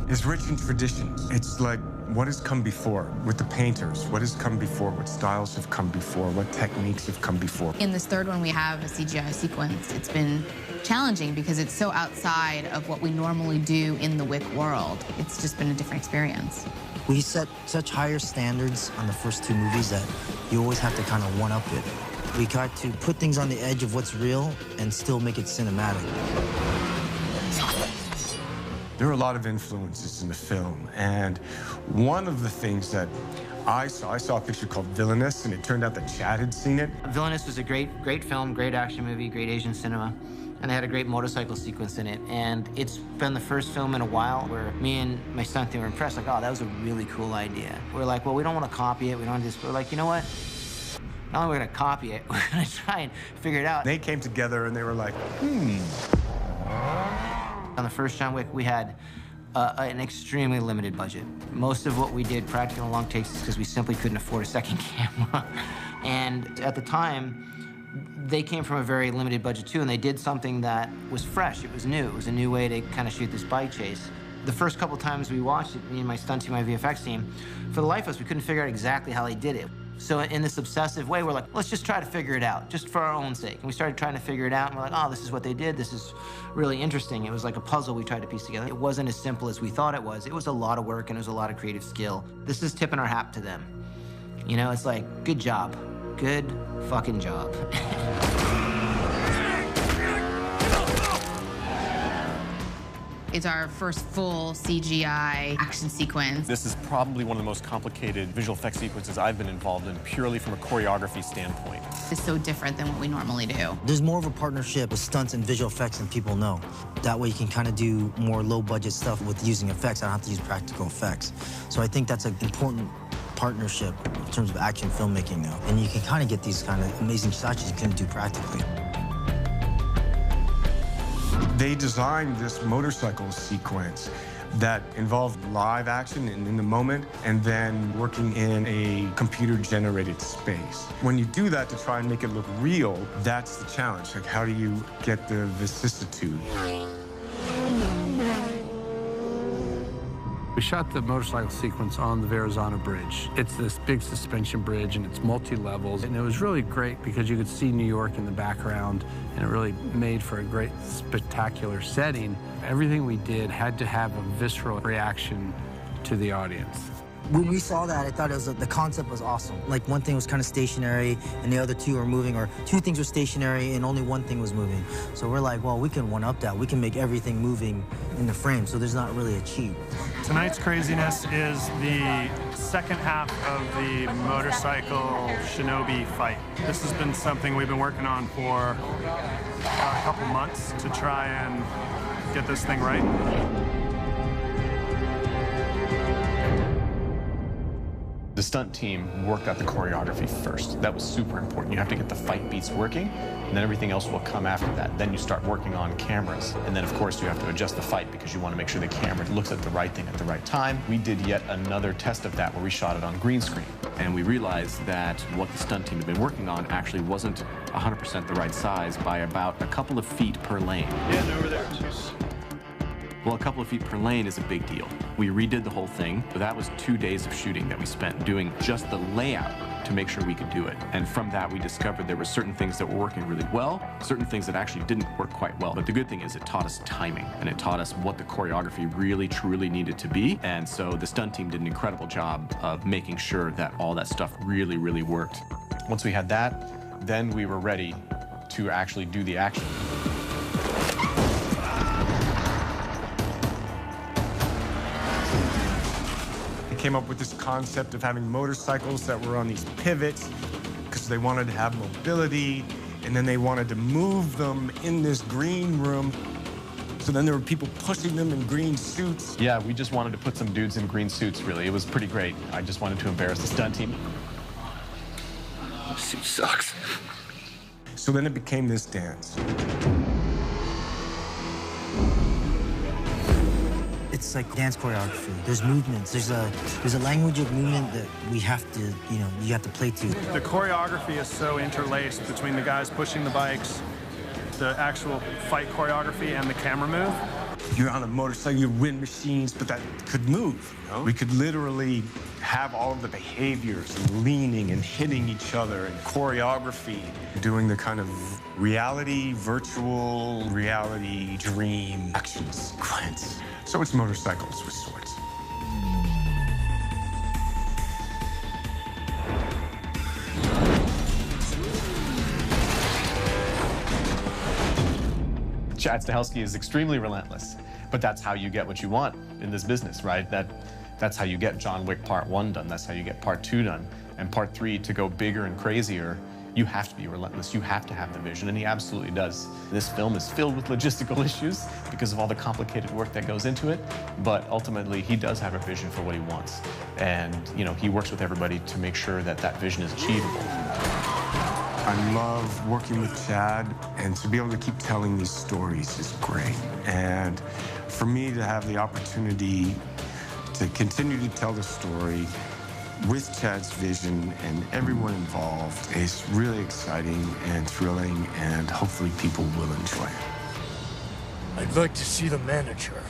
is rich in tradition. It's like what has come before with the painters, what has come before, what styles have come before, what techniques have come before. In this third one, we have a CGI sequence. It's been challenging because it's so outside of what we normally do in the Wick world. It's just been a different experience. We set such higher standards on the first two movies that you always have to kind of one-up it. We got to put things on the edge of what's real and still make it cinematic. There are a lot of influences in the film, and one of the things that I saw a picture called Villainous, and it turned out that Chad had seen it. Villainous was a great film, great action movie, great Asian cinema, and they had a great motorcycle sequence in it. And it's been the first film in a while where me and my stunt team were impressed, like, oh, that was a really cool idea. We're like, well, we don't want to copy it, we don't want to do this. We're like, you know what? Not only are we going to copy it, we're going to try and figure it out. They came together and they were like, On the first John Wick, we had an extremely limited budget. Most of what we did, practical and long takes, is because we simply couldn't afford a second camera. And at the time, they came from a very limited budget too, and they did something that was fresh. It was new. It was a new way to kind of shoot this bike chase. The first couple times we watched it, me and my stunt team, my VFX team, for the life of us, we couldn't figure out exactly how they did it. So in this obsessive way, we're like, let's just try to figure it out, just for our own sake. And we started trying to figure it out, and we're like, oh, this is what they did. This is really interesting. It was like a puzzle we tried to piece together. It wasn't as simple as we thought it was. It was a lot of work, and it was a lot of creative skill. This is tipping our hat to them. You know, it's like, good job. Good fucking job. It's our first full CGI action sequence. This is probably one of the most complicated visual effects sequences I've been involved in, purely from a choreography standpoint. It's so different than what we normally do. There's more of a partnership with stunts and visual effects than people know. That way you can kind of do more low-budget stuff with using effects. I don't have to use practical effects. So I think that's an important partnership in terms of action filmmaking now. And you can kind of get these kind of amazing shots you couldn't do practically. They designed this motorcycle sequence that involved live action and in the moment, and then working in a computer-generated space. When you do that to try and make it look real, that's the challenge. Like, how do you get the vicissitude? We shot the motorcycle sequence on the Verrazano Bridge. It's this big suspension bridge, and it's multi-levels. And it was really great because you could see New York in the background, and it really made for a great, spectacular setting. Everything we did had to have a visceral reaction to the audience. When we saw that, I thought the concept was awesome. Like, one thing was kind of stationary, and the other two were moving, or two things were stationary, and only one thing was moving. So we're like, well, we can one-up that. We can make everything moving in the frame, so there's not really a cheat. Tonight's craziness is the second half of the motorcycle shinobi fight. This has been something we've been working on for a couple months to try and get this thing right. The stunt team worked out the choreography first. That was super important. You have to get the fight beats working, and then everything else will come after that. Then you start working on cameras. And then, of course, you have to adjust the fight because you want to make sure the camera looks at the right thing at the right time. We did yet another test of that where we shot it on green screen. And we realized that what the stunt team had been working on actually wasn't 100% the right size by about a couple of feet per lane. Yeah, over there. Well, a couple of feet per lane is a big deal. We redid the whole thing, but that was 2 days of shooting that we spent doing just the layout to make sure we could do it. And from that, we discovered there were certain things that were working really well, certain things that actually didn't work quite well. But the good thing is it taught us timing, and it taught us what the choreography really, truly needed to be. And so the stunt team did an incredible job of making sure that all that stuff really, really worked. Once we had that, then we were ready to actually do the action. Came up with this concept of having motorcycles that were on these pivots because they wanted to have mobility, and then they wanted to move them in this green room. So then there were people pushing them in green suits. Yeah, we just wanted to put some dudes in green suits, really. It was pretty great. I just wanted to embarrass the stunt team. This suit sucks. So then it became this dance. It's like dance choreography. There's movements. There's a language of movement that we have to, you have to play to. The choreography is so interlaced between the guys pushing the bikes, the actual fight choreography, and the camera move. You're on a motorcycle, you wind machines, but that could move. You know? We could literally have all of the behaviors, and leaning and hitting each other, and choreography, doing the kind of reality, virtual reality, dream action sequence. So it's motorcycles with swords. Chad Stahelski is extremely relentless, but that's how you get what you want in this business, right? That's how you get John Wick Part 1 done. That's how you get Part 2 done. And Part 3, to go bigger and crazier, you have to be relentless. You have to have the vision, and he absolutely does. This film is filled with logistical issues because of all the complicated work that goes into it, but ultimately he does have a vision for what he wants. And, you know, he works with everybody to make sure that that vision is achievable. I love working with Chad, and to be able to keep telling these stories is great. And for me to have the opportunity to continue to tell the story with Chad's vision and everyone involved is really exciting and thrilling, and hopefully people will enjoy it. I'd like to see the manager.